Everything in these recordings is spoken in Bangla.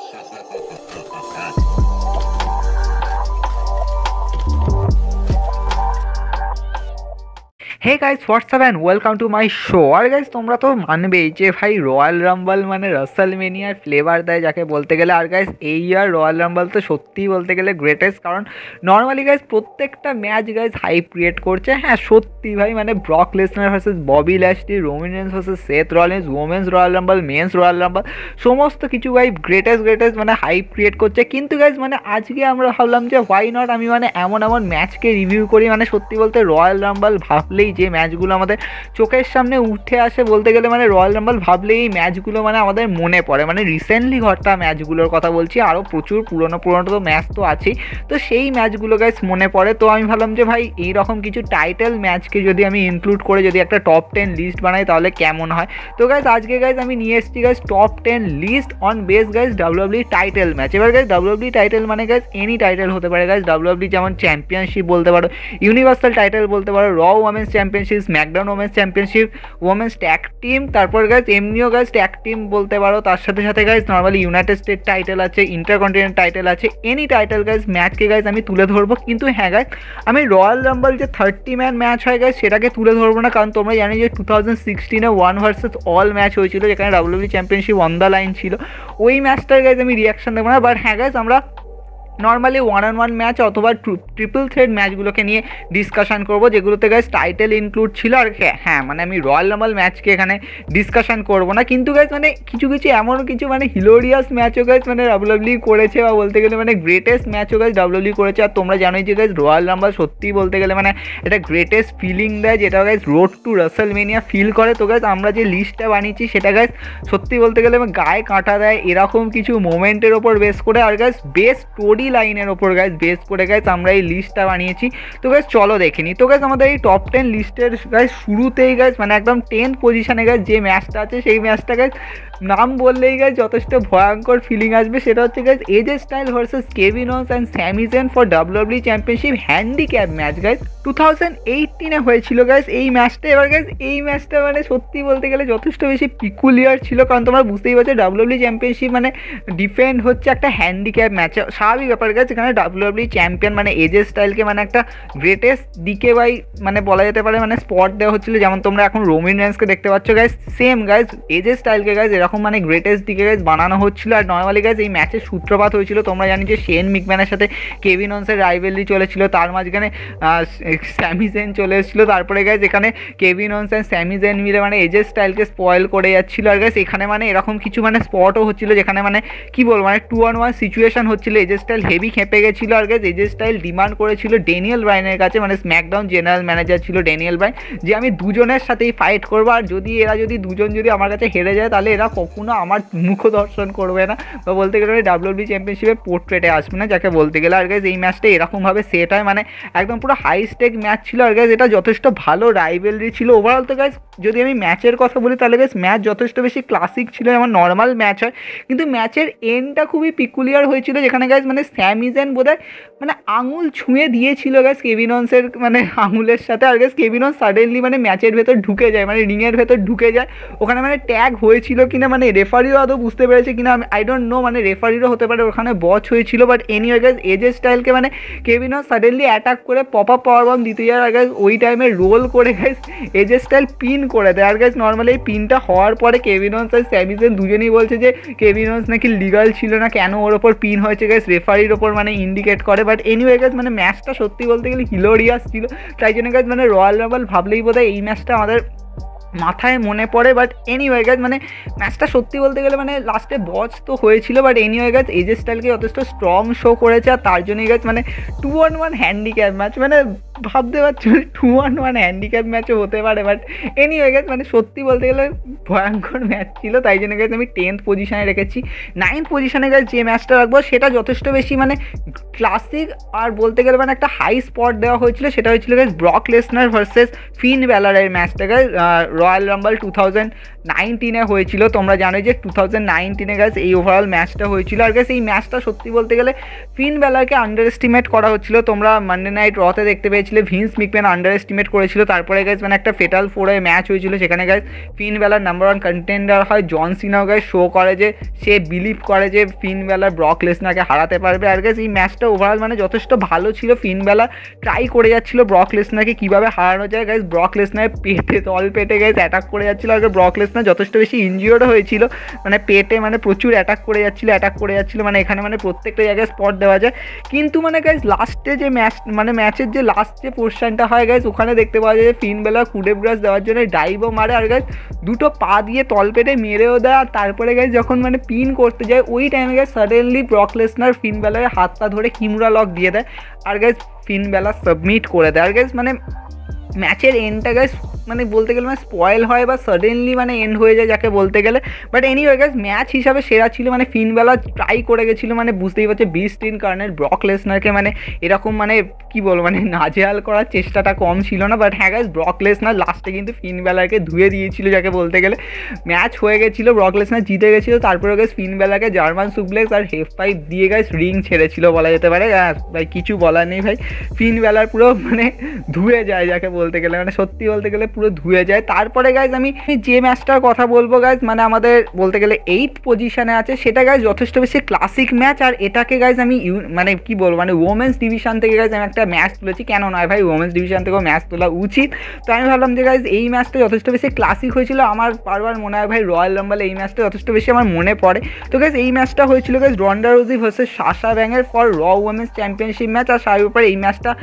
Hey guys what's up and welcome to my show. আর গাইস তোমরা তো মানবেই যে ভাই রয়্যাল রাম্বল মানে রাসেলমেনিয়ার ফ্লেভার দেয় যাকে বলতে গেলে। আর গাইস এই ইয়ার রয়্যাল রাম্বল তো সত্যিই বলতে গেলে গ্রেটেস্ট, কারণ নর্মালি গাইস প্রত্যেকটা ম্যাচ গাইস হাইপ ক্রিয়েট করছে। হ্যাঁ সত্যি ভাই, মানে Brock Lesnar versus Bobby Lashley, Roman Reigns versus Seth Rollins, women's Royal Rumble, men's Royal Rumble, সমস্ত কিছু গাইস গ্রেটেস্ট মানে হাইপ ক্রিয়েট করছে। কিন্তু গাইস মানে আজকে আমরা ভাবলাম যে হোয়াই নট আমি মানে এমন ম্যাচকে রিভিউ করি। মানে সত্যি বলতে রয়্যাল রাম্বল ভাবলেই যে ম্যাচগুলো আমাদের চোখের সামনে উঠে আসে বলতে গেলে, মানে রয়্যাল রাম্বল ভাবলেই এই ম্যাচগুলো মানে আমাদের মনে পড়ে। মানে রিসেন্টলি ঘটা ম্যাচগুলোর কথা বলছি, আরও প্রচুর পুরনো তো ম্যাচ তো আছেই, তো সেই ম্যাচগুলো গাইস মনে পড়ে। তো আমি ভাবলাম যে ভাই এইরকম কিছু টাইটেল ম্যাচকে যদি আমি ইনক্লুড করে যদি একটা টপ 10 লিস্ট বানাই তাহলে কেমন হয়। তো গাইস আজকে গাইস আমি নিয়ে এসেছি guys top 10 list on base guys W W title match. এবার গাইস ডাব্লিউডাব্লিউ টাইটেল মানে গাইস এনি টাইটেল হতে পারে গাইস। ডাব্লিউডাব্লিউ যেমন চ্যাম্পিয়নশিপ বলতে পারো, ইউনিভার্সাল টাইটেল বলতে পারো, র women's championship, SmackDown women's championship, women's tag team, তারপর গাইস এমনিও গাইস ট্যাগ টিম বলতে পারো। তার সাথে সাথে guys normally United state title আছে, ইন্টারকন্টিনেন্টাল টাইটেল আছে, এনি টাইটেল গাইস ম্যাচকে গাইস আমি তুলে ধরবো। কিন্তু হ্যাঁ গাইস আমি রয়্যাল রাম্বল যে 30 ম্যান ম্যাচ হয় গাইস সেটাকে তুলে ধরবো না, কারণ তোমরা জানি যে 2016-এ 1 ভার্সেস অল ম্যাচ হয়েছিল যেখানে WWE championship on the line ছিল। ওই ম্যাচটার গাইস আমি রিয়াকশন দেবো না। বাট হ্যাঁ গাইস আমরা নর্মালি 1-on-1 ম্যাচ অথবা ট্রিপল থ্রেড ম্যাচগুলোকে নিয়ে ডিসকাশন করবো, যেগুলোতে গাইস টাইটেল ইনক্লুড ছিল। আর হ্যাঁ মানে আমি রয়্যাল রাম্বল ম্যাচকে এখানে ডিসকাশন করবো না। কিন্তু গাইস মানে কিছু এমন কিছু মানে হিলোরিয়াস ম্যাচও গাইস মানে ডাব্লিউডাব্লিউ করেছে, বা বলতে গেলে মানে গ্রেটেস্ট ম্যাচও গাইস ডাব্লিউডাব্লিউ করেছে। আর তোমরা জানোই যে গাইস রয়্যাল রাম্বল সত্যিই বলতে গেলে মানে এটা গ্রেটেস্ট ফিলিং দেয়, যেটা guys road to WrestleMania feel করে। তো গাইস আমরা যে লিস্টটা বানিয়েছি সেটা গাইস সত্যি বলতে গেলে গায়ে কাঁটা দেয় এরকম কিছু মোমেন্টের ওপর বেস করে, আর গাইস বেস্ট স্টোরি লাইনের ওপর গাইস বেস করে গাইস আমরা এই লিস্টটা বানিয়েছি। তো গাইস চলো দেখে নিই। তো গাইস আমাদের এই টপ 10 লিস্টের গাইস শুরুতেই গাইস মানে একদম 10th পজিশনে গাইস যে ম্যাচটা আছে সেই ম্যাচটা গাইস নাম বললেই গাইস যথেষ্ট ভয়ঙ্কর ফিলিং আসবে। সেটা হচ্ছে guys AJ Styles versus Kevin Owens and Sami Zayn for WWE championship handicap match guys 2018-এ হয়েছিল গাইস এই ম্যাচটা। এবার গাইস এই ম্যাচটা মানে সত্যি বলতে গেলে যথেষ্ট বেশি পিকুলিয়ার ছিল, কারণ তোমরা বুঝতেই পারছো ডাব্লিউডাব্লিউ চ্যাম্পিয়নশিপ মানে ডিফেন্ড হচ্ছে একটা হ্যান্ডিক্যাপ ম্যাচ। স্বাভাবিক ব্যাপার গাইস, এখানে ডাব্লিউডাব্লিউ চ্যাম্পিয়ন মানে এজে স্টাইলকে মানে একটা গ্রেটেস্ট দিকে বাই মানে বলা যেতে পারে মানে স্পট দেওয়া হচ্ছিল। যেমন তোমরা এখন রোমান রেন্সকে দেখতে পাচ্ছ গাইস, সেম গাইস এজে স্টাইলকে গাইস এরকম মানে গ্রেটেস্ট দিকে গাইস বানানো হচ্ছিল। আর নর্মালি গাইস এই ম্যাচের সূত্রপাত হয়েছিল, তোমরা জানি যে শেন মিকম্যানের সাথে কেভিন ওনসের রাইভেলরি চলেছিল, তার মাঝখানে স্যামি জেন চলে এসেছিলো। তারপরে গাইস এখানে Kevin Owens and Sami gen মিলে মানে এজে স্টাইলকে স্পয়েল করে যাচ্ছিল। আর গাইস এখানে মানে এরকম কিছু মানে স্পটও হচ্ছিল যেখানে মানে কি বলবো মানে 2-on-1 সিচুয়েশন হচ্ছিল, এজে স্টাইল হেভি খেপে গেছিলো। আর গাইস এজে স্টাইল ডিমান্ড করেছিল ড্যানিয়েল ব্রায়ানের কাছে, মানে স্ম্যাকডাউন জেনারেল ম্যানেজার ছিল ড্যানিয়েল ব্রায়ান, যে আমি দুজনের সাথেই ফাইট করবো, আর যদি দুজন আমার কাছে হেরে যায় তাহলে এরা কখনো আমার মুখ দর্শন করবে না, বা বলতে গেলে ডাব্লিউডাব্লিউ চ্যাম্পিয়নশিপের পোর্ট্রেটে আসবে না যাকে বলতে গেলে। আর গাইস এই ম্যাচটা এরকমভাবে সেট হয়, মানে একদম পুরো হাই স্টেক ম্যাচ ছিল। আর গাইস এটা যথেষ্ট ভালো রাইভেলরি ছিল ওভারঅল। তো গাইস যদি আমি ম্যাচের কথা বলি তাহলে গাইস ম্যাচ যথেষ্ট বেশি ক্লাসিক ছিল, যেমন নর্মাল ম্যাচ হয়, কিন্তু ম্যাচের এন্ডটা খুবই পিকুলিয়ার হয়েছিল, যেখানে গাইস মানে স্যামি জেন বোধহয় মানে আঙুল ছুঁয়ে দিয়েছিল গাইস কেভিন ওনসের মানে আঙুলের সাথে। আর গাইস কেভিন ওনস সাডেনলি মানে ম্যাচের ভেতর ঢুকে যায়, মানে রিংয়ের ভেতর ঢুকে যায়। ওখানে মানে ট্যাগ হয়েছিল কিনা মানে রেফারিও আদৌ বুঝতে পেরেছে কিনা আই ডোন্ট নো, মানে রেফারিরও হতে পারে ওখানে বচ হয়েছিল। বাট এনিওয়ে গাইস এজে স্টাইলকে মানে কেভিন ওনস সাডেনলি অ্যাটাক করে পপ আপ পাওয়ার বম্ব দিতে যায়। আর গাইস ওই টাইমে রোল করে গাইস এজে স্টাইল পিন করে দেয়। আর গাইস নর্মালি এই পিনটা হওয়ার পরে কেভিন ওনস আর স্যামি জেন দুজনেই বলছে যে কেভিন ওনস নাকি লিগাল ছিল না, কেন ওর ওপর পিন হয়েছে গাইস রেফারির ওপর মানে ইন্ডিকেট করে। বাট এনিওয়ে গাইস মানে ম্যাচটা সত্যি বলতে গেলে হিলোরিয়াস ছিল, তাই জন্য গাইস মানে রয়্যাল রাম্বল ভাবলেই বোধহয় এই ম্যাচটা আমাদের মাথায় মনে পড়ে। বাট এনিওয়ে গাইস মানে ম্যাচটা সত্যি বলতে গেলে মানে লাস্টে বচ তো হয়েছিল, বাট এনিওয়ে গাইস এজে স্টাইলকে যথেষ্ট স্ট্রং শো করেছে। আর তার জন্যই গাইস মানে 2-on-1 হ্যান্ডিক্যাপ ম্যাচ, মানে ভাবতে পারছো 2-on-1 হ্যান্ডিক্যাপ ম্যাচও হতে পারে। বাট এনিওয়ে গাইস মানে সত্যি বলতে গেলে ভয়ঙ্কর ম্যাচ ছিল, তাই জন্য গাইস আমি 10th পজিশনে রেখেছি। 9th পজিশনে গাইস যে ম্যাচটা রাখবো সেটা যথেষ্ট বেশি মানে ক্লাসিক, আর বলতে গেলে মানে একটা হাই স্পট দেওয়া হয়েছিল, সেটা হয়েছিল গাইস ব্রক লেসনার ভার্সেস ফিন ব্যালারের ম্যাচটা গাইস রয়্যাল রাম্বল 2019-এ হয়েছিল। তোমরা জানো যে 2019-এ গাইস এই ওভারঅল ম্যাচটা হয়েছিল। আর গাইস এই ম্যাচটা সত্যি বলতে গেলে ফিন ব্যালারকে আন্ডার এস্টিমেট করা হচ্ছিল। তোমরা মানডে নাইট রতে দেখতে পেয়েছিলে গেছিলে, ভিন্স ম্যাকম্যান আন্ডার এস্টিমেট করেছিল। তারপরে গাইজ মানে একটা ফেটাল 4-এ ম্যাচ হয়েছিল, সেখানে গাইজ ফিন বেলার নাম্বার 1 কন্টেন্ডার হয় জন সিনাও গাইজ শো করে যে সে বিলিভ করে যে ফিন বেলার ব্রক লেসনারকে হারাতে পারবে। আর গাইজ এই ম্যাচটা ওভারঅল মানে যথেষ্ট ভালো ছিল। ফিন বেলা ট্রাই করে যাচ্ছিল ব্রক লেসনারকে কীভাবে হারানো যায়। গাইজ ব্রক লেসনার পেটে তল পেটে গাইজ অ্যাটাক করে যাচ্ছিলো। আর ব্রক লেসনার যথেষ্ট বেশি ইনজিওর্ড হয়েছিল, মানে পেটে মানে প্রচুর অ্যাটাক করে যাচ্ছিলো মানে এখানে মানে প্রত্যেকটা জায়গায় স্পট দেওয়া যায়। কিন্তু মানে গাইজ লাস্টে যে ম্যাচের যে লাস্ট যে পোর্শনটা হয় গাইজ ওখানে দেখতে পাওয়া যায় যে ফিন বেলা কুডেপ গ্রাস দেওয়ার জন্য ডাইভও মারে, আর গাইজ দুটো পা দিয়ে তল পেটে মেরেও দেয়। আর তারপরে গাইজ যখন মানে পিন করতে যায় ওই টাইমে গাইজ সাডেনলি ব্রক লেসনার ফিন বেলার হাতটা ধরে কিমুরা লক দিয়ে দেয়, আর গাইজ ফিন বেলা সাবমিট করে দেয়। আর গাইজ মানে ম্যাচের এন্ডটা গাইজ মানে বলতে গেলে মানে স্পয়েল হয় বা সাডেনলি মানে এন্ড হয়ে যায় যাকে বলতে গেলে। বাট এনিওয়ে গাইজ ম্যাচ হিসাবে সেরা ছিল। মানে ফিন বেলা ট্রাই করে গেছিলো, মানে বুঝতেই পারছে বিস্ট ইনকার্নেট ব্রক লেসনারকে মানে এরকম মানে কী বলবো মানে নাজেহাল করার চেষ্টাটা কম ছিল না। বাট হ্যাঁ গাইজ ব্রক লেসনার লাস্টে কিন্তু ফিন বেলারকে ধুয়ে দিয়েছিল যাকে বলতে গেলে। ম্যাচ হয়ে গেছিলো, ব্রক লেসনার জিতে গেছিলো। তারপরে গাইজ ফিন বেলাকে জার্মান সুপ্লেক্স আর হেফ পাইপ দিয়ে গাইজ রিং ছেড়েছিল বলা যেতে পারে। ভাই কিছু বলার নেই ভাই, ফিন বেলার পুরো মানে ধুয়ে যায় যাকে বলতে গেলে, মানে সত্যি বলতে গেলে পুরো ধুয়ে যায়। তারপরে গাইজ আমি যে ম্যাচটার কথা বলবো গাইজ মানে আমাদের বলতে গেলে 8th পজিশনে আছে, সেটা গাইজ যথেষ্ট বেশি ক্লাসিক ম্যাচ। আর এটাকে গাইজ আমি মানে কি বলবো মানে ওমেন্স ডিভিশন থেকে গাইজ আমি একটা ম্যাচ তুলেছি, কেন নয় ভাই ওমেন্স ডিভিশন থেকেও ম্যাচ তোলা উচিত। তো আমি ভাবলাম যে গাইজ এই ম্যাচটা যথেষ্ট বেশি ক্লাসিক হয়েছিল। আমার বারবার মনে হয় ভাই রয়্যাল রাম্বলে এই ম্যাচটা যথেষ্ট বেশি আমার মনে পড়ে। তো গাইজ এই ম্যাচটা হয়েছিল গাইজ রন্ডা রোজি ভার্সেস সাশা ব্যাঙের ফর র ওমেন্স চ্যাম্পিয়নশিপ ম্যাচ। আর সার উপরে এই ম্যাচটা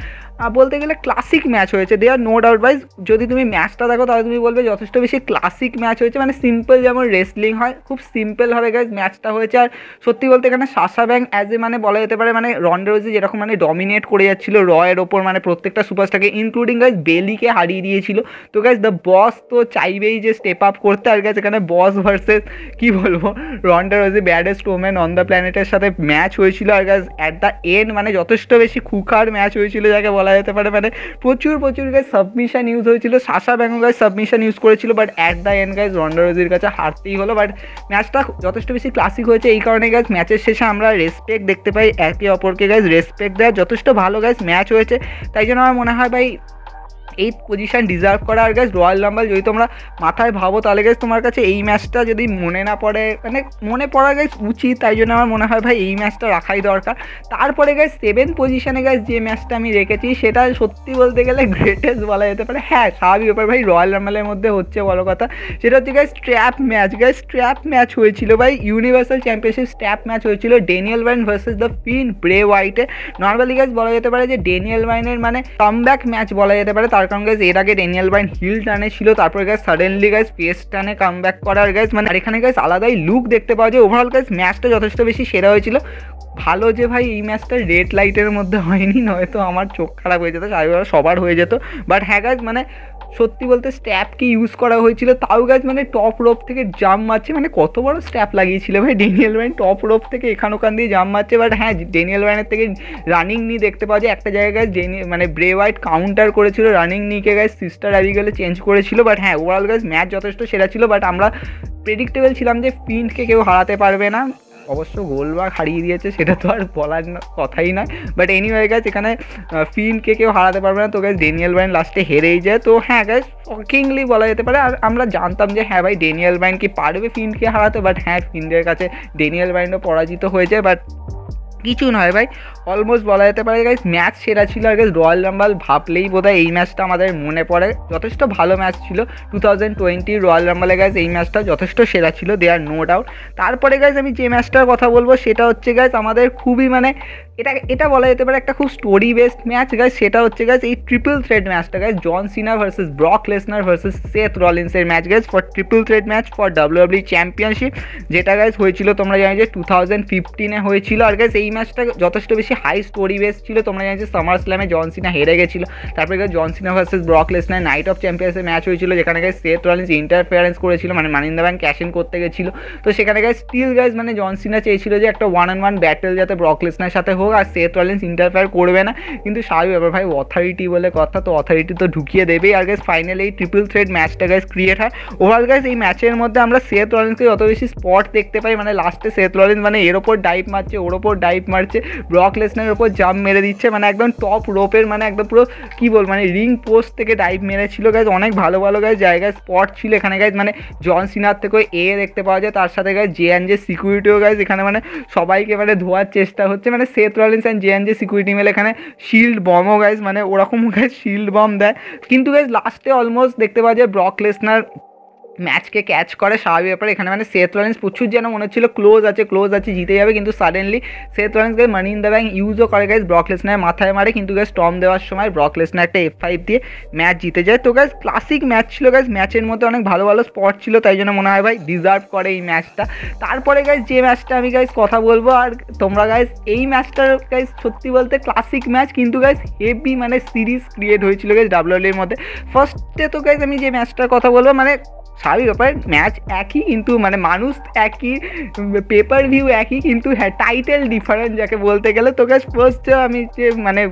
বলতে গেলে ক্লাসিক ম্যাচ হয়েছে, দে আর নো ডাউট ভাই। যদি তুমি ম্যাচটা দেখো তাহলে তুমি বলবে যথেষ্ট বেশি ক্লাসিক ম্যাচ হয়েছে, মানে সিম্পল যেমন রেসলিং হয় খুব সিম্পলভাবে গাইজ ম্যাচটা হয়েছে। আর সত্যি বলতে এখানে সাশা ব্যাং অ্যাজ এ মানে বলা যেতে পারে মানে রন্ডা রোজি যেরকম মানে ডমিনেট করে যাচ্ছিল রয়ের ওপর, মানে প্রত্যেকটা সুপারস্টারকে ইনক্লুডিং গাইজ বেলিকে হারিয়ে দিয়েছিল। তো গাইজ দ্য বস তো চাইবেই যে স্টেপ আপ করতে। আর গাইজ এখানে বস ভার্সেস কি বলবো Ronda Rousey baddest women on the প্ল্যানেটের সাথে ম্যাচ হয়েছিল। আর গাইজ অ্যাট দ্য এন্ড মানে যথেষ্ট বেশি খুখার ম্যাচ হয়েছিল যাকে বলা যেতে পারে, মানে প্রচুর গাইজ সাবমিশন ইউজ হয়েছিল। Sasha Banks guys submission use করেছিল, but at the end guys Ronda রোজির কাছে হারতেই হলো। বাট ম্যাচটা যথেষ্ট বেশি ক্লাসিক হয়েছে, এই কারণে গাইজ ম্যাচের শেষে আমরা রেসপেক্ট দেখতে পাই একে অপরকে গাইজ রেসপেক্ট দেওয়া। যথেষ্ট ভালো গাইজ ম্যাচ হয়েছে, তাই জন্য আমার মনে হয় ভাই 8th পজিশন ডিজার্ভ করা। আর গাইজ রয়্যাল রাম্বল যদি তোমরা মাথায় ভাবো তাহলে গাইজ তোমার কাছে এই ম্যাচটা যদি মনে না পড়ে মানে মনে পড়া গাইজ উচিত, তাই জন্য আমার মনে হয় ভাই এই ম্যাচটা রাখাই দরকার। তারপরে গাইজ 7th পজিশনে গাইজ যে ম্যাচটা আমি রেখেছি সেটা সত্যি বলতে গেলে গ্রেটেস্ট বলা যেতে পারে। হ্যাঁ স্বাভাবিক ব্যাপার ভাই রয়্যাল রাম্বলের মধ্যে হচ্ছে বড় কথা, সেটা হচ্ছে guys strap match. Guys strap match হয়েছিল ভাই, ইউনিভার্সাল চ্যাম্পিয়নশিপ স্ট্র্যাপ ম্যাচ হয়েছিল Daniel Bryan versus the Fiend Bray হোয়াইটে। নর্মালি গাইজ বলা যেতে পারে যে ড্যানিয়েল ব্রায়ানের মানে কামব্যাক ম্যাচ বলা যেতে পারে, তার কারণ গাইজ এর আগে ড্যানিয়েল ব্রায়ান হিল টানে ছিল, তারপরে গাইজ সাডেনলি গাইজ ফেস টানে কামব্যাক করার গাইজ মানে আর এখানে গাইজ আলাদাই লুক দেখতে পাওয়া যায়। ওভারঅল গাইজ ম্যাচটা যথেষ্ট বেশি সেরা হয়েছিল। ভালো যে ভাই এই ম্যাচটা রেড লাইটের মধ্যে হয়নি, নয়তো আমার চোখ খারাপ হয়ে যেত, সবার হয়ে যেত। বাট হ্যাঁ গাইজ মানে সত্যি বলতে স্ট্র্যাপকে ইউজ করা হয়েছিল, তাও গাইজ মানে টপ রোপ থেকে জাম্প মারছে, মানে কত বড় স্ট্র্যাপ লাগিয়েছিল ভাই ড্যানিয়েল ব্রায়ান, টপ রোপ থেকে ওখান দিয়ে জাম্প মারছে। বাট হ্যাঁ ড্যানিয়েল ব্রায়ানের থেকে রানিং নি দেখতে পাওয়া যায় একটা জায়গায় গাইজ মানে ব্রে হোয়াইট কাউন্টার করেছিল রানিং নিকে গাইজ সিস্টার অ্যাবিগেলে চেঞ্জ করেছিল। বাট হ্যাঁ ওভারঅল গাইজ ম্যাচ যথেষ্ট সেরা ছিল। বাট আমরা প্রেডিক্টেবল ছিলাম যে ফিনকে কেউ হারাতে পারবে না, অবশ্য গোলবাগ হারিয়ে দিয়েছে সেটা তো আর বলার কথাই নয়। বাট এনিওয়ে গাইজ এখানে ফিনকে কেউ হারাতে পারবে না, তো গাইজ ড্যানিয়েল ব্রায়ান লাস্টে হেরেই যায়। তো হ্যাঁ গাইজ শকিংলি বলা যেতে পারে। আর আমরা জানতাম যে হ্যাঁ ভাই ড্যানিয়েল ব্রায়ান কি পারবে ফিনকে হারাতে, বাট হ্যাঁ ফিনদের কাছে ড্যানিয়েল ব্রায়ানও পরাজিত হয়ে যায়। বাট কিছু নয় ভাই, অলমোস্ট বলা যেতে পারে গাইজ ম্যাচ সেরা ছিল। আর গাইজ রয়্যাল রাম্বল ভাবলেই বোধহয় এই ম্যাচটা আমাদের মনে পড়ে, যথেষ্ট ভালো ম্যাচ ছিল 2020 রয়্যাল রাম্বলে গাইজ এই ম্যাচটা যথেষ্ট সেরা ছিল, দে আর নো ডাউট। তারপরে গাইজ আমি যে ম্যাচটার কথা বলবো সেটা হচ্ছে গাইজ আমাদের খুবই মানে এটা বলা যেতে পারে একটা খুব স্টোরি বেসড ম্যাচ গাইজ, সেটা হচ্ছে গাইজ এই ট্রিপল থ্রেড ম্যাচটা guys John Cena versus Brock Lesnar versus Seth রলিন্সের match guys for triple threat match for WWE championship, যেটা গাইজ হয়েছিল তোমরা জানো যে 2015 হয়েছিল। আর গাইজ এই ম্যাচটা যথেষ্ট বেশি হাই স্টোরি বেস ছিল, তোমরা জানো যে সামার স্ল্যামে জন সিনা হেরে গেছিলো। তারপরে guys John Cena versus Brock Lesnar night of চ্যাম্পিয়ন্সের ম্যাচ হয়েছিল, যেখানে গাইজ সেথ রলিন্স ইন্টারফেয়ারেন্স করেছিল, মানে money in the bank cash in করতে গেছিলো। তো সেখানে গাইজ স্টিল গাইজ মানে জন সিনা চেয়েছিল যে একটা 1-on-1 ব্যাটেল যাতে ব্রক লেসনার সাথে হোক, হোক আর সেথ রলিন্স ইন্টারফেয়ার করবে না, কিন্তু স্বাভাবিক ব্যাপার ভাই, অথরিটি বলে কথা, তো অথরিটি তো ঢুকিয়ে দেবেই। আর গাইস ফাইনালি এই ট্রিপল থ্রেড ম্যাচটা গাইস ক্রিয়েট হয়। ওভারঅল গাইস এই ম্যাচের মধ্যে আমরা সেথ রলিন্সকে যত বেশি স্পট দেখতে পাই, মানে লাস্টে সেথ রলিন্স মানে এর ওপর ডাইভ মারছে, ওর ওপর ডাইভ মারছে, ব্রক লেসনারের ওপর জাম্প মেরে দিচ্ছে, মানে একদম টপ রোপের মানে একদম পুরো কী বল মানে রিং পোস্ট থেকে ডাইভ মেরেছিল গাইজ। অনেক ভালো ভালো গাইজ জায়গায় স্পট ছিল এখানে গাইজ, মানে জন সিনার থেকেও দেখতে পাওয়া যায়, তার সাথে গাইজ জে সিকিউরিটিও গাইজ এখানে মানে সবাইকে মানে ধোয়ার চেষ্টা হচ্ছে, মানে Seth Rollins and J security মিলে এখানে শিল্ড বমও গাইজ মানে ওরকম গাইজ শিল্ড বম দেয়। কিন্তু গাইজ লাস্টে অলমোস্ট দেখতে পাওয়া যায় ব্রক লেসনার ম্যাচকে ক্যাচ করে। স্বাভাবিক ব্যাপার এখানে মানে সেথ রলিন্স প্রচুর যেন মনে হচ্ছিল ক্লোজ আছে জিতে যাবে, কিন্তু suddenly Seth Rollins guys money in the bank ইউজও করে গাইজ, ব্রক লেসনারের মাথায় মারে, কিন্তু গাইজ স্টর্ম দেওয়ার সময় ব্রক লেসনার একটা F5 দিয়ে ম্যাচ জিতে যায়। তো গাইজ ক্লাসিক ম্যাচ ছিল গাইজ, ম্যাচের মধ্যে অনেক ভালো ভালো স্পট ছিল, তাই জন্য মনে হয় ভাই ডিজার্ভ করে এই ম্যাচটা। তারপরে গাইজ যে ম্যাচটা আমি গাইজ কথা বলবো, আর তোমরা গাইজ এই ম্যাচটার গাইজ সত্যি বলতে ক্লাসিক ম্যাচ, কিন্তু গাইজ হেভি মানে সিরিজ ক্রিয়েট হয়েছিল গাইজ ডাব্লিউডাব্লিউর মধ্যে। ফার্স্টে তো গাইজ আমি যে ম্যাচটার কথা বলবো, মানে স্বাভাবিক ব্যাপার ম্যাচ একই, কিন্তু মানে মানুষ একই, পেপার ভিউ একই, কিন্তু হ্যাঁ টাইটেল ডিফারেন্ট যাকে বলতে গেলে। তো গাইজ ফার্স্ট আমি যে মানে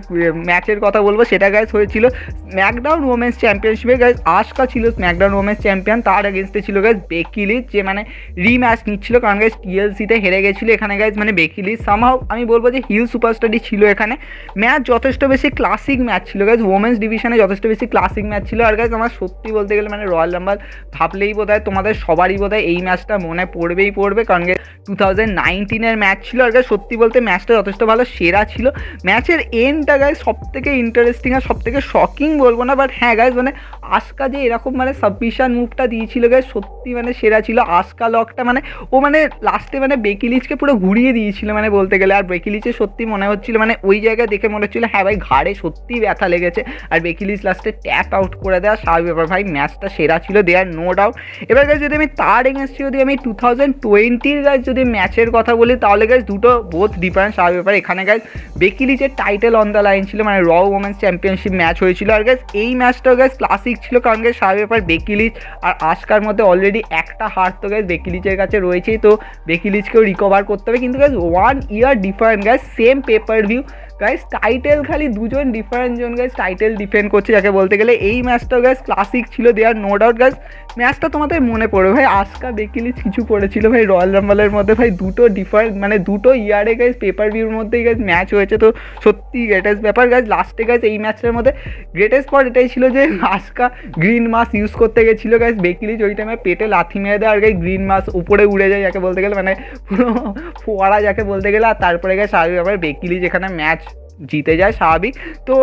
ম্যাচের কথা বলবো সেটা গাইজ হয়েছিল স্ম্যাকডাউন ওমেন্স চ্যাম্পিয়নশিপে। গাইজ আশকা ছিল স্ম্যাকডাউন ওমেন্স চ্যাম্পিয়ন, তার এগেনস্টে ছিল গাইজ বেকি লিঞ্চ, যে মানে রিম্যাচ নিচ্ছিল, কারণ গাইজ টিএলসিতে হেরে গেছিলো এখানে গাইজ মানে বেকি লিঞ্চ। সামহাও আমি বলবো যে হিল সুপারস্টারই ছিল এখানে। ম্যাচ যথেষ্ট বেশি ক্লাসিক ম্যাচ ছিল গাইজ, ওমেন্স ডিভিশনে যথেষ্ট বেশি ক্লাসিক ম্যাচ ছিল। আর গাইজ আমার সত্যি বলতে গেলে মানে রয়্যাল রাম্বল ভাবলেই বোধহয় তোমাদের সবারই বোধহয় এই ম্যাচটা মনে পড়বে, কারণ 2019-এর ম্যাচ ছিল। আর গাইজ সত্যি বলতে ম্যাচটা যথেষ্ট ভালো সেরা ছিল। ম্যাচের এন্ডটা গাইজ সব থেকে ইন্টারেস্টিং আর সব থেকে শকিং বলবো না, বাট হ্যাঁ গাইজ মানে আস্কা যে এরকম মানে সাবমিশন মুভটা দিয়েছিল গাইজ সত্যি মানে সেরা ছিল। আস্কা লকটা মানে ও মানে লাস্টে মানে বেকি লিঞ্চকে পুরো ঘুরিয়ে দিয়েছিল মানে বলতে গেলে। আর বেকি লিঞ্চের সত্যি মনে হচ্ছিল মানে ওই জায়গায় দেখে মনে হচ্ছিল হ্যাঁ ভাই ঘাড়ে সত্যি ব্যথা লেগেছে, আর বেকি লিঞ্চ লাস্টে ট্যাপ আউট করে দেওয়া। স্বাভাবিক ব্যাপার ভাই ম্যাচটা সেরা ছিল, দেয়ার নো ডাউট। এবার গাইজ যদি আমি তার এগেনস্টে যদি আমি 2020-র গাইজ যদি ম্যাচের কথা বলি, তাহলে গাইজ দুটো বোথ ডিফারেন্ট। স্বাভাবিক ব্যাপার এখানে গাইজ বেকি লিঞ্চের টাইটেল অন দ্য লাইন ছিল, মানে র ওমেন্স চ্যাম্পিয়নশিপ ম্যাচ হয়েছিল। আর গাইজ এই ম্যাচটাও গাইজ ক্লাসিক ছিল, কারণ গাইজ স্বাভাবিক ব্যাপার বেকি লিঞ্চ আর আস্কার মধ্যে অলরেডি একটা হার তো গাইজ বেকি লিঞ্চের কাছে রয়েছেই, তো বেকি লিঞ্চকেও রিকভার করতে হবে। কিন্তু guys 1 year different guys, same pay per view guys, title খালি দুজন ডিফারেন্ট জন গাইজ টাইটেল ডিফেন্ড করছে যাকে বলতে গেলে। এই ম্যাচটাও গাইজ ক্লাসিক ছিল, দেয়ার নো ডাউট। গাইজ ম্যাচটা তোমাদের মনে পড়বে ভাই, আস্কা বেকি লিঞ্চ কিছু পড়েছিল ভাই রয়্যাল রাম্বলের মধ্যে ভাই, দুটো ডিফারেন্ট মানে দুটো ইয়ারে গাইজ পেপার ভিউর মধ্যেই গাইজ ম্যাচ হয়েছে, তো সত্যি গ্রেটেস্ট ব্যাপার। গাইজ লাস্টে গাইজ এই ম্যাচটার মধ্যে গ্রেটেস্ট পয়েন্ট এটাই ছিল যে আস্কা গ্রিন মাস ইউজ করতে গেছিলো গাইজ, বেকি লিঞ্চ ওই টাইমে পেটে লাথি মেরে দেয়, আর গাইজ গ্রিন মাস উপরে উড়ে যায় যাকে বলতে গেলে, মানে পুরো ফোয়ারা যাকে বলতে গেলে। আর তারপরে গাইজ স্বাভাবিক ব্যাপার বেকি লিঞ্চ এখানে ম্যাচ জিতে যায় স্বাভাবিক, তো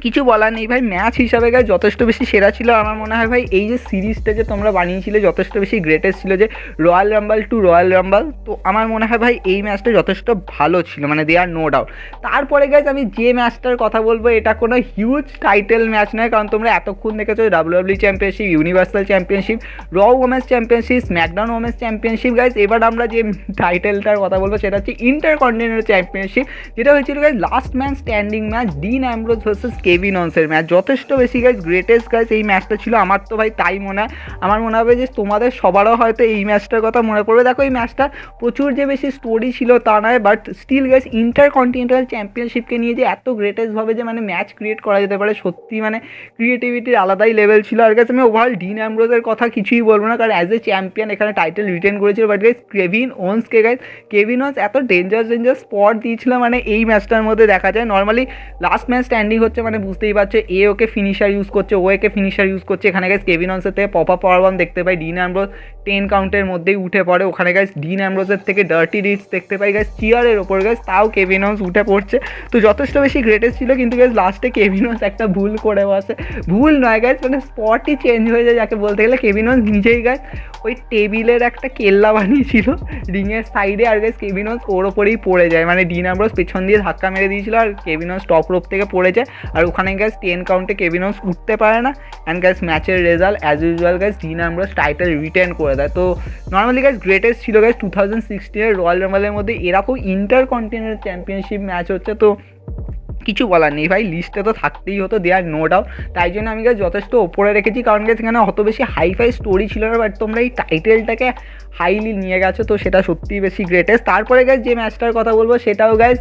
কিছু বলার নেই ভাই। ম্যাচ হিসাবে গায়ে যথেষ্ট বেশি সেরা ছিল। আমার মনে হয় ভাই এই যে সিরিজটা যে তোমরা বানিয়েছিলে যথেষ্ট বেশি গ্রেটেস্ট ছিল, যে Royal Rumble to Royal Rumble, তো আমার মনে হয় ভাই এই ম্যাচটা যথেষ্ট ভালো ছিল, মানে দে আর নো ডাউট। তারপরে গাইজ আমি যে ম্যাচটার কথা বলবো এটা কোনো হিউজ টাইটেল ম্যাচ নয়, কারণ তোমরা এতক্ষণ দেখেছো ডাব্লিউডাব্লিউ চ্যাম্পিয়নশিপ, ইউনিভার্সাল চ্যাম্পিয়নশিপ, র women's championship, SmackDown women's championship. Guys এবার আমরা যে টাইটেলটার কথা বলবো সেটা হচ্ছে ইন্টারকন্টিনেন্টাল চ্যাম্পিয়নশিপ, যেটা হয়েছিল guys last man standing match, Dean Ambrose versus Kevin ওনসের ম্যাচ। যথেষ্ট বেশি গাইজ গ্রেটেস্ট গাইজ এই ম্যাচটা ছিল, আমার তো ভাই তাই মনে হয়। আমার মনে হবে যে তোমাদের সবারও হয়তো এই ম্যাচটার কথা মনে পড়বে। দেখো এই ম্যাচটা প্রচুর যে বেশি স্টোরি ছিল তা নয়, বাট স্টিল গাইজ ইন্টারকন্টিনেন্টাল চ্যাম্পিয়নশিপকে নিয়ে যে এত গ্রেটেস্টভাবে যে মানে ম্যাচ ক্রিয়েট করা যেতে পারে, সত্যি মানে ক্রিয়েটিভিটির আলাদাই লেভেল ছিল। আর গাইজ আমি ওভারঅল ডিন অ্যামব্রোজের কথা কিছুই বলবো না, কারণ অ্যাজ এ চ্যাম্পিয়ন এখানে টাইটেল রিটেন করেছিল। বাট গাইজ কেভিন ওনস এত ডেঞ্জারাস স্পট দিয়েছিল, মানে এই ম্যাচটার মধ্যে দেখা যায়। নর্মালি লাস্ট ম্যান স্ট্যান্ডিং হচ্ছে, মানে বুঝতেই পারছো এ ওকে ফিনিশার ইউজ করছে, ও একে ফিনিশার ইউজ করছে। এখানে গাইজ কেভিন ওনসের থেকে পপ আপ পাওয়ার বম্ব দেখতে পাই, ডিন অ্যামব্রোজ 10 কাউন্টের মধ্যেই উঠে পড়ে। ওখানে গাইজ ডিন অ্যামব্রোজের থেকে ডার্টি রিটস দেখতে পাই গাইজ চিয়ারের ওপর, গাইজ তাও কেভিন ওনস উঠে পড়ছে, তো যথেষ্ট বেশি গ্রেটেস্ট ছিল। কিন্তু গাইজ লাস্টে কেভিন ওনস একটা ভুল করে বসে, ভুল নয় গাইজ মানে স্পটই চেঞ্জ হয়ে যায় যাকে বলতে গেলে। কেভিন ওনস নিজেই গাইজ ওই টেবিলের একটা কেল্লা বানিয়েছিল রিংয়ের সাইডে, আর গাইজ কেভিন ওনস ওর ওপরেই পড়ে যায়, মানে ডিন অ্যামব্রোজ পেছন দিয়ে ধাক্কা মেরে দিয়েছিল আর কেভিন ওনস টপ রোপ থেকে পড়ে যায়। আর ওখানে গাইজ 10 কাউন্টে কেভিন ওনস উঠতে পারে না, অ্যান্ড গাইজ ম্যাচের result as usual guys dean Ambrose title written করে দেয়। তো নর্মালি গাইজ গ্রেটেস্ট ছিল গাইজ 2016-এর রয়্যাল রাম্বলের মধ্যে এরকম ইন্টারকন্টিনেন্টাল চ্যাম্পিয়নশিপ ম্যাচ হচ্ছে, তো কিছু বলার নেই ভাই, লিস্টে তো থাকতেই হতো, দেয়ার নো ডাউট। তাই জন্য আমি গাইজ যথেষ্ট ওপরে রেখেছি, কারণ গাইজ এখানে অত বেশি হাইফাই স্টোরি ছিল না, বাট তোমরা এই টাইটেলটাকে হাইলি নিয়ে গেছো, তো সেটা সত্যিই বেশি গ্রেটেস্ট। তারপরে গাইজ যে ম্যাচটার কথা বলবো সেটাও guys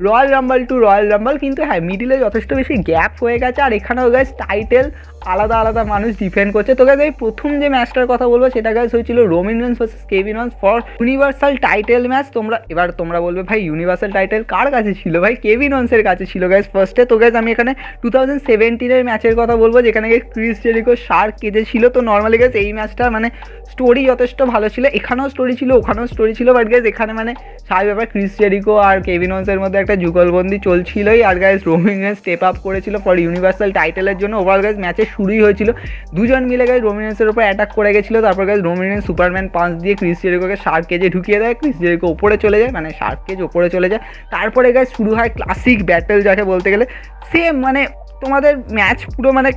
Royal Rumble to Royal Rumble, কিন্তু হ্যাঁ মিডিলে যথেষ্ট বেশি গ্যাপ হয়ে গেছে। আর এখানেও গাইস টাইটেল আলাদা আলাদা মানুষ ডিফেন্ড করছে। তো গাইস এই প্রথম যে ম্যাচটার কথা বলবো সেটা গাইস হয়েছিল Roman Reigns versus Kevin Owens for universal title match. তোমরা বলবে ভাই ইউনিভার্সাল টাইটেল কার কাছে ছিল? ভাই কেভিন ওয়ান্সের কাছে ছিল গাইস ফার্স্টে। তো গাইস আমি এখানে 2017 ম্যাচের কথা বলবো যেখানে ক্রিস জেরিকো শার্ক কেজে ছিল। তো নর্মালি গাইস এই ম্যাচটা মানে স্টোরি যথেষ্ট ভালো ছিল, এখানেও স্টোরি ছিল ওখানেও স্টোরি ছিল, বাট গাইস এখানে মানে স্বাভাবিক ব্যাপার ক্রিস জেরিকো আর কেভিন ওয়ান্সের মধ্যে একটা যুগলবন্দি চলছিলই। আর guys Roman Reigns step up করেছিল ফর ইউনিভার্সাল টাইটেলের জন্য। ওভারঅল গাইস ম্যাচের শুরুই হয়েছিল দুজন মিলে গাইস রোমান রেন্সের উপর অ্যাটাক করে গেছিলো। তারপর guys Roman Reigns Superman punch দিয়ে ক্রিস জেরিকোকে শার্ক কেজে ঢুকিয়ে দেয়, ক্রিস জেরিকো ওপরে চলে যায়, মানে শার্ক কেজ ওপরে চলে যায়। তারপরে গাইস শুরু হয় ক্লাসিক ব্যাটেল যাকে বলতে গেলে সেম মানে তোমাদের ম্যাচ পুরো মানে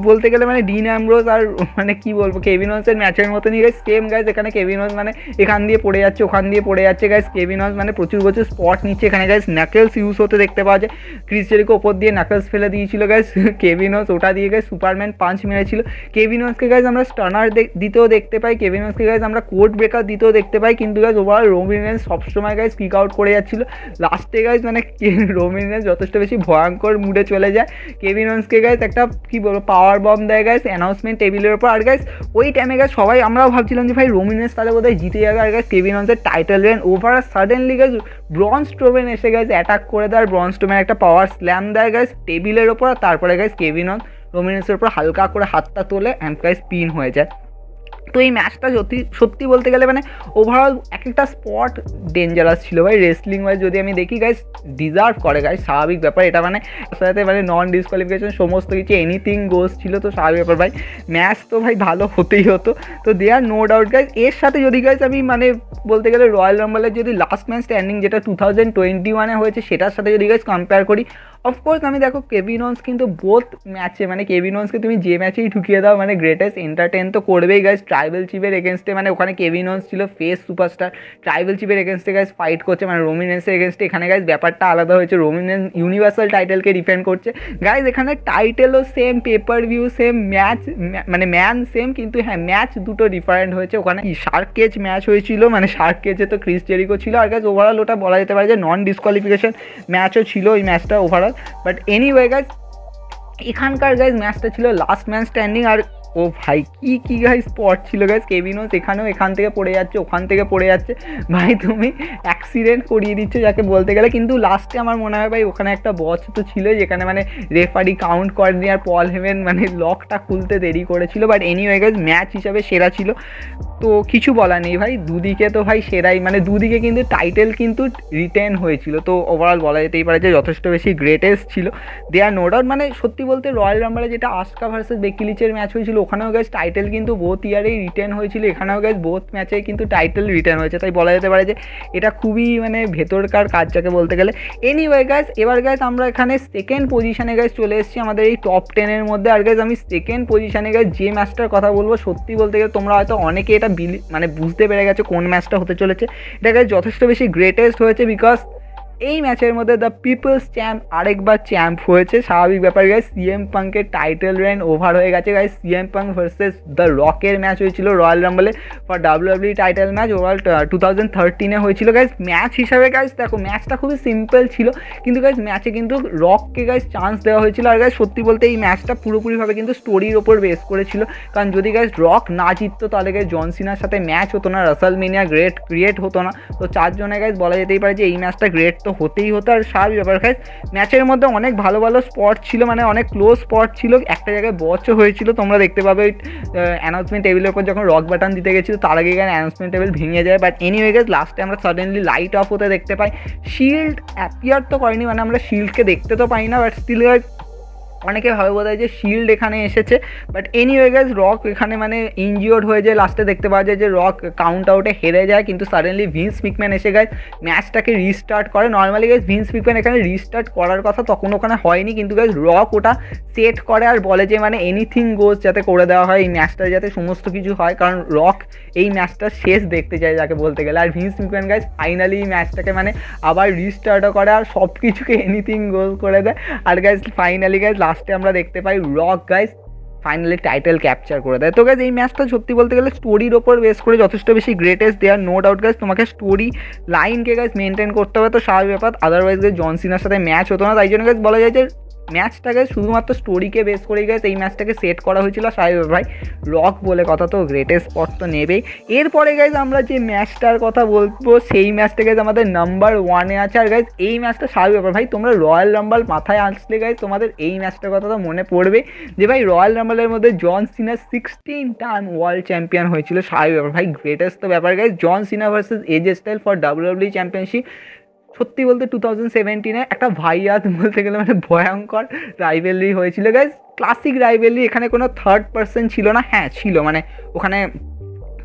বলতে গেলে মানে ডিন অ্যামব্রোস আর মানে কি বলবো কেভিন ওয়ান্সের ম্যাচের মতনই গাইস সেম। গাইস এখানে কেভিন ওয়ান্স মানে এখান দিয়ে পড়ে যাচ্ছে ওখান দিয়ে পড়ে যাচ্ছে গাইস, কেভিন ওয়ান্স মানে প্রচুর স্পট নিচ্ছে। এখানে গাইস নাকেলস ইউজ হতে দেখতে পাওয়া যায়, ক্রিস জেরিকো ওপর দিয়ে নাকেলস ফেলে দিয়েছিল গাইস, কেভিন ওয়ান্স ওটা দিয়ে গাইস সুপারম্যান পাঞ্চ মেরেছিল। কেভিন ওয়ান্সকে গাইস আমরা স্টানার দিতেও দেখতে পাই, কেভিন ওয়ান্সকে গাইস আমরা কোর্ট ব্রেকার দিতেও দেখতে পাই, কিন্তু গাইস ওভারঅল রোমান রেন্স সবসময় গাইস কিক আউট করে যাচ্ছিল। লাস্টে গাইস মানে রোমান রেন্স যথেষ্ট বেশি ভয়ঙ্কর মুডে চলে যায়, কেভিন ওয়ান্সকে গাইস একটা কি বলবো পাওয়ার বম দেয় গাইস অ্যানাউন্সমেন্ট টেবিলের উপর। আর গাইস ওই টাইমে গাইস সবাই আমরাও ভাবছিলাম যে ভাই রোমান রেন্স তাহলে বোধহয় জিতে যাবে। আর গাইস কেভিন ওয়ান্সের টাইটেল রেন ওভার। আর সাডেনলি গাইস ব্রন স্ট্রোমেন এসে গাইস অ্যাটাক করে দেয়, ব্রন স্ট্রোমেন একটা পাওয়ার স্ল্যাম দেয় গাইস টেবিলের ওপর। আর তারপরে গাইস কেভিন ওয়ান্স রোমান রেন্সের উপর হালকা করে হাতটা তোলে অ্যান্ড গাইস পিন হয়ে যায়। তো এই ম্যাচটা সত্যি বলতে গেলে মানে ওভারঅল এক একটা স্পট ডেঞ্জারাস ছিল ভাই। রেসলিং ওয়াইজ যদি আমি দেখি গাইস ডিজার্ভ করে গাইস, স্বাভাবিক ব্যাপার এটা মানে সাথে মানে নন ডিসকোয়ালিফিকেশন সমস্ত কিছু এনিথিং গোস ছিল। তো স্বাভাবিক ব্যাপার ভাই ম্যাচ তো ভাই ভালো হতেই হতো। তো দেয়ার নো ডাউট গাইস এর সাথে যদি গাইস আমি মানে বলতে গেলে রয়্যাল রাম্বলের যদি লাস্ট ম্যাচ স্ট্যান্ডিং যেটা 2021 হয়েছে সেটার সাথে যদি গাইস কম্পেয়ার করি, অফকোর্স আমি দেখো কেভিন ওয়ান্স কিন্তু বোথ ম্যাচে মানে কেভিন ওয়ান্সকে তুমি যে ম্যাচেই ঢুকিয়ে দাও মানে গ্রেটেস্ট এন্টারটেন তো করবেই গাইস। ট্রাইবেল চিফের এগেনস্টে মানে ওখানে কেভিন ওয়ান্স ছিল ফেস সুপারস্টার, ট্রাইবেল চিফের এগেনস্টে গাইস ফাইট করছে মানে রোমান রেন্সের এগেনস্টে। এখানে গাইস ব্যাপারটা আলাদা হয়েছে, রোমান রেন্স ইউনিভার্সাল টাইটেলকে ডিফেন্ড করছে গাইস। এখানে টাইটেলও same, pay per view same, match মানে ম্যান সেম, কিন্তু হ্যাঁ ম্যাচ দুটো ডিফারেন্ট হয়েছে। ওখানে শার্ক কেজ ম্যাচ হয়েছিল মানে শার্ক কেজে তো ক্রিস জেরিকো ছিল। আর গাইস ওভারঅল ওটা বলা যেতে পারে যে নন ডিসকোয়ালিফিকেশন ম্যাচও ছিল ওই ম্যাচটা ওভারঅল। বাট এনিওয়ে গাইস এখানকার গাইস ম্যাচটা ছিল লাস্ট ম্যান স্ট্যান্ডিং। আর ও ভাই কি গাইস স্পট ছিল গাইস, কেভিন ওয়ান্স এখানেও এখান থেকে পড়ে যাচ্ছে ওখান থেকে পড়ে যাচ্ছে, ভাই তুমি অ্যাক্সিডেন্ট করিয়ে দিচ্ছ যাকে বলতে গেলে। কিন্তু লাস্টে আমার মনে হয় ভাই ওখানে একটা বচ তো ছিল যেখানে মানে রেফারি কাউন্ট করেনি আর পল হেভেন মানে লকটা খুলতে দেরি করেছিল। বাট এনিওয়ে গাইস ম্যাচ হিসাবে সেরা ছিল, তো কিছু বলার নেই ভাই, দুদিকে তো ভাই সেরাই মানে দুদিকে কিন্তু টাইটেল কিন্তু রিটেন হয়েছিল। তো ওভারঅল বলা যেতেই পারে যে যথেষ্ট বেশি গ্রেটেস্ট ছিল দেয়ার নো ডাউট। মানে সত্যি বলতে রয়্যাল রাম্বলে যেটা আস্কা ভার্সেস বেকি লিচের ম্যাচ হয়েছিল ওখানেও গাইস টাইটেল কিন্তু বোথ ইয়ারেই রিটেন হয়েছিল, এখানেও গাইস বোথ ম্যাচে কিন্তু টাইটেল রিটেন হয়েছে। তাই বলা যেতে পারে যে এটা খুবই মানে ভেতরকার কাজ যাকে বলতে গেলে। এনিওয়ে গাইস এবার গাইস আমরা এখানে সেকেন্ড পজিশনে গাইস চলে এসেছি আমাদের এই টপ 10-এর মধ্যে। আর গাইস আমি সেকেন্ড পজিশনে গাইস যে ম্যাচটার কথা বলবো সত্যি বলতে গেলে তোমরা হয়তো অনেকে এটা মানে বুঝতে পেরে গেছো কোন ম্যাচটা হতে চলেছে। এটা গাইস যথেষ্ট বেশি গ্রেটেস্ট হয়েছে বিকজ এই ম্যাচের মধ্যে দ্য পিপলস চ্যাম্প আরেকবার চ্যাম্প হয়েছে। স্বাভাবিক ব্যাপার গাইস সিএম পাঙ্কের টাইটেল রেন ওভার হয়ে গেছে guys. CM Punk versus the রকের ম্যাচ হয়েছিল রয়্যাল রাম্বলে for WWE title match overall 2013-এ হয়েছিল গাইস। ম্যাচ হিসাবে গাইস দেখো ম্যাচটা খুবই সিম্পল ছিল, কিন্তু গাইস ম্যাচে কিন্তু রককে গাইস চান্স দেওয়া হয়েছিল। আর গাইস সত্যি বলতে এই ম্যাচটা পুরোপুরিভাবে কিন্তু স্টোরির ওপর বেস করেছিল, কারণ যদি গাইস রক না জিততো তাহলে গাইস জন সিনার সাথে ম্যাচ হতো না, রাসেলমেনিয়া ক্রিয়েট হতো না। তো চারজনে গাইস বলা যেতেই পারে যে এই ম্যাচটা গ্রেট তো হতেই হতো। আর স্বাভাবিক ব্যাপার গাইস ম্যাচের মধ্যে অনেক ভালো স্পট ছিল, মানে অনেক ক্লোজ স্পট ছিল, একটা জায়গায় বচও হয়েছিল। তোমরা দেখতে পাবে ওই অ্যানাউন্সমেন্ট টেবিলের উপর যখন রক বাটন দিতে গেছিল তার আগে এখানে অ্যানাউন্সমেন্ট টেবিল ভেঙে যায়। বাট এনিওয়ে গাইস লাস্টে আমরা সাডেনলি লাইট অফ হতে দেখতে পাই, শিল্ড অ্যাপিয়ার তো করেনি মানে আমরা শিল্ডকে দেখতে তো পাই না, বাট স্টিল গাইস অনেকে ভাবে বোধ হয় যে শিল্ড এখানে এসেছে। বাট এনিওয়ে গাইস রক এখানে মানে ইনজিওর্ড হয়ে যায়, লাস্টে দেখতে পাওয়া যায় যে রক কাউন্ট আউটে হেরে যায়, কিন্তু সাডেনলি ভিন্স ম্যাকম্যান এসে গাইস ম্যাচটাকে রিস্টার্ট করে। নর্মালি গাইস ভিন্স ম্যাকম্যান এখানে রিস্টার্ট করার কথা তখন ওখানে হয়নি, কিন্তু গাইস রক ওটা সেট করে আর বলে যে মানে এনিথিং গোজ যাতে করে দেওয়া হয় এই ম্যাচটা, যাতে সমস্ত কিছু হয়, কারণ রক এই ম্যাচটা শেষ দেখতে চায় যাকে বলতে গেলে। আর ভিন্স ম্যাকম্যান গাইস ফাইনালি এই ম্যাচটাকে মানে আবার রিস্টার্টও করে আর সব কিছুকে এনিথিং গোজ করে দেয়। আর গাইস ফাইনালি গাইস লাস্টে আমরা দেখতে পাই Rock guys finally title capture করে দেয়। তো গাইজ এই ম্যাচটা সত্যি বলতে গেলে স্টোরির ওপর বেস করে যথেষ্ট বেশি গ্রেটেস্ট দেয়ার, নো ডাউট গাইজ। তোমাকে স্টোরি লাইনকে গাইজ মেনটেন করতে হবে, তো স্বাভাবিক ব্যাপার, আদারওয়াইজ গাইজ জন সিনার সাথে ম্যাচ হতো না। তাই জন্য গাইজ বলা যায় যে ম্যাচটাকে শুধুমাত্র স্টোরিকে বেস করেই গেছে এই ম্যাচটাকে সেট করা হয়েছিল। সাহেব ভাই রক বলে কথা, তো গ্রেটেস্ট স্পট তো নেবেই। এরপরে গাইজ আমরা যে ম্যাচটার কথা বলবো সেই ম্যাচটা গাইজ আমাদের নাম্বার 1-এ আছে। আর গাইজ এই ম্যাচটা স্বাভাবিক ব্যাপার ভাই, তোমরা রয়্যাল রাম্বল মাথায় আসলে গাইজ তোমাদের এই ম্যাচটার কথা তো মনে পড়বে যে ভাই রয়্যাল রাম্বলের মধ্যে John Cena 16 time world champion হয়েছিল। স্বাভাবিক ব্যাপার ভাই, গ্রেটেস্ট তো ব্যাপার guys. John Cena versus AJ Styles for WWE championship. সত্যি বলতে 2017-এ একটা ভাইয়াত বলতে গেলে মানে ভয়ঙ্কর রাইভেলরি হয়েছিল গাইজ, ক্লাসিক রাইভেলরি। এখানে কোনো থার্ড পার্সন ছিল না, হ্যাঁ ছিল, মানে ওখানে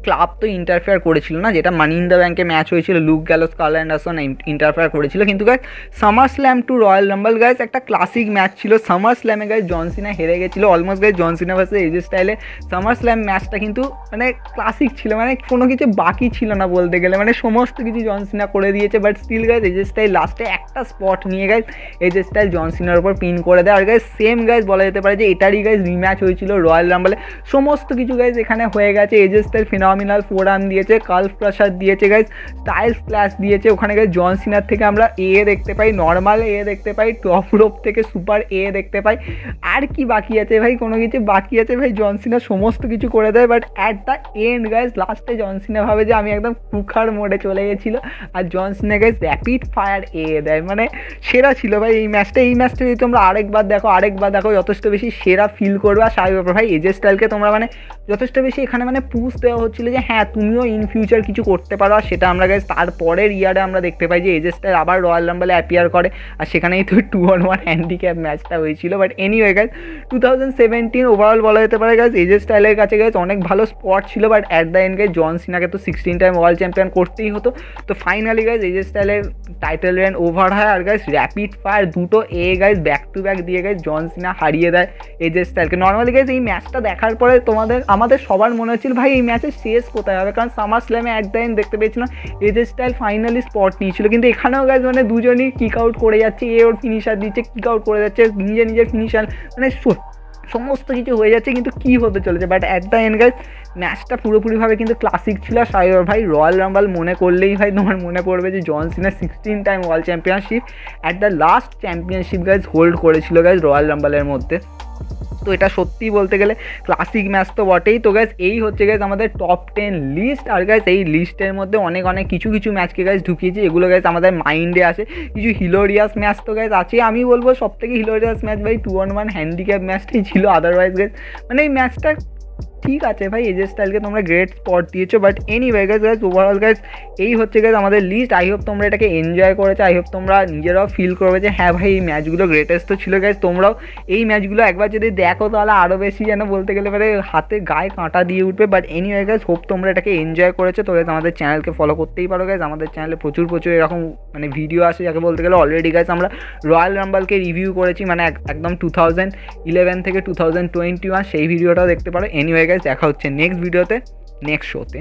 ক্লাব তো ইন্টারফেয়ার করেছিল না, যেটা মানি ইন দ্য ব্যাঙ্কে ম্যাচ হয়েছিল, Luke Gallows Karl Anderson interfere করেছিল। কিন্তু guys SummerSlam to Royal Rumble guys একটা ক্লাসিক ম্যাচ ছিল। সামার স্ল্যামে গাইজ জন সিনা হেরে গেছিলো almost guys, John Cena versus AJ স্টাইলে। সামার স্ল্যাম ম্যাচটা কিন্তু মানে ক্লাসিক ছিল, মানে কোনো কিছু বাকি ছিল না বলতে গেলে, মানে সমস্ত কিছু জন সিনা করে দিয়েছে। বাট স্টিল গাইজ এজে স্টাইল লাস্টে একটা স্পট নিয়ে গাইজ এজে স্টাইল জন সিনার উপর পিন করে দেয়। আর গাইজ সেম গাইজ বলা যেতে পারে যে এটারই গাইজ রিম্যাচ হয়েছিল রয়্যাল রাম্বলে। সমস্ত কিছু গাইজ এখানে হয়ে গেছে। এজে স্টাইল ফিনোমিনাল ফোরআর্ম দিয়েছে, কাল্ফ প্রেসার দিয়েছে গাইজ, স্টাইল স্প্ল্যাশ দিয়েছে। ওখানে গাইজ জন সিনার থেকে আমরা দেখতে পাই, নর্মাল দেখতে পাই, টপ রোপ থেকে সুপার দেখতে পাই। আর কি বাকি আছে ভাই, কোনো কিছু বাকি আছে ভাই, জন সিনা সমস্ত কিছু করে দেয়। But at the end guys লাস্টে জন সিনা ভাবে যে আমি একদম কুখার মোডে চলে গেছিলো, আর জন সিনা গাইজ র্যাপিড ফায়ার দেয়, মানে সেরা ছিল ভাই এই ম্যাচটা। এই ম্যাচটা যদি তোমরা আরেকবার দেখো যথেষ্ট বেশি সেরা ফিল করবে। আর স্বাভাবিক ব্যাপার ভাই এজে স্টাইলকে তোমরা মানে যথেষ্ট বেশি এখানে মানে পুশ দেওয়া হচ্ছিলো যে হ্যাঁ তুমিও ইন ফিউচার কিছু করতে পারো। আর সেটা আমরা গাইজ তারপরের ইয়ারে আমরা দেখতে পাই যে এজে স্টাইল আবার রয়্যাল রাম্বলে অ্যাপিয়ার করে, আর সেখানেই তো 2-on-1 হ্যান্ডিক্যাপ ম্যাচটা হয়েছিল। বাট এনিওয়ে গাইজ 2017 ওভারঅল বলা যেতে পারে গাইজ এজে স্টাইলের কাছে গাইজ অনেক ভালো স্পট ছিল। But at the end guys John সিনাকে তো 16 টাইম ওয়ার্ল্ড চ্যাম্পিয়ন করতেই হতো। তো ফাইনালি গাইজ এজে স্টাইলের টাইটেল রেন ওভার হয়। আর গাইজ র্যাপিড ফায়ার দুটো গাইজ ব্যাক টু ব্যাক দিয়ে গাইজ জন সিনা হারিয়ে দেয় এজে স্টাইলকে। নর্মালি গাইজ এই ম্যাচটা দেখার পরে আমাদের সবার মনে হচ্ছিল ভাই এই ম্যাচের শেষ কোথায় হবে, কারণ সামার স্ল্যামে অ্যাট দ্য এন্ড দেখতে পেয়েছিলাম এজে স্টাইল ফাইনালি স্পট নিয়েছিল। কিন্তু এখানেও গাইজ মানে দুজনই কিক আউট করে যাচ্ছে, ওর ফিনিশার দিচ্ছে, কিক আউট করে যাচ্ছে, নিজের ফিনিশার, মানে সমস্ত কিছু হয়ে যাচ্ছে, কিন্তু কী হতে চলেছে। But at the end guys ম্যাচটা পুরোপুরিভাবে কিন্তু ক্লাসিক ছিল। সাইবার ভাই রয়্যাল রাম্বল মনে করলেই ভাই তোমার মনে পড়বে যে জন Cena 16 time world championship at the last championship guys hold করেছিল গাইজ রয়্যাল রাম্বলের মধ্যে। তো এটা সত্যি বলতে গেলে ক্লাসিক ম্যাচ তো বটেই। তো গাইজ এই হচ্ছে গাইজ আমাদের টপ 10 লিস্ট। আর গাইজ এই লিস্টের মধ্যে অনেক কিছু ম্যাচকে গাইজ ঢুকিয়েছি, এগুলো গাইজ আমাদের মাইন্ডে আসে। কিছু হিলোরিয়াস ম্যাচ তো গাইজ আছে, আমি বলবো সব থেকে হিলোরিয়াস ম্যাচ ভাই 2-on-1 হ্যান্ডিক্যাপ ম্যাচটাই ছিল। আদারওয়াইজ গাইজ মানে এই ম্যাচটা ঠিক আছে ভাই এজে স্টাইলকে তোমরা গ্রেট স্পট দিয়েছো। But anyway guys overall guys এই হচ্ছে গাইজ আমাদের লিস্ট। আই হোপ তোমরা এটাকে এনজয় করেছো, আই হোপ তোমরা নিজেরাও ফিল করবে যে হ্যাঁ ভাই এই ম্যাচগুলো গ্রেটেস্ট তো ছিল। গাইজ তোমরাও এই ম্যাচগুলো একবার যদি দেখো তাহলে আরও বেশি যেন বলতে গেলে মানে হাতে গায়ে কাঁটা দিয়ে উঠবে। বাট এনিওয়ে গাইজ হোপ তোমরা এটাকে এনজয় করেছো। তো গাইজ আমাদের চ্যানেলকে ফলো করতেই পারো গাইজ, আমাদের চ্যানেলে প্রচুর এরকম মানে ভিডিও আসে, যাকে বলতে গেলে অলরেডি গাইজ আমরা রয়্যাল রাম্বলকে রিভিউ করেছি, মানে একদম 2011 থেকে 2021 সেই ভিডিওটাও দেখতে পারো। এনিওয়ে গাইজ দেখা হচ্ছে নেক্সট ভিডিওতে, নেক্সট শোতে।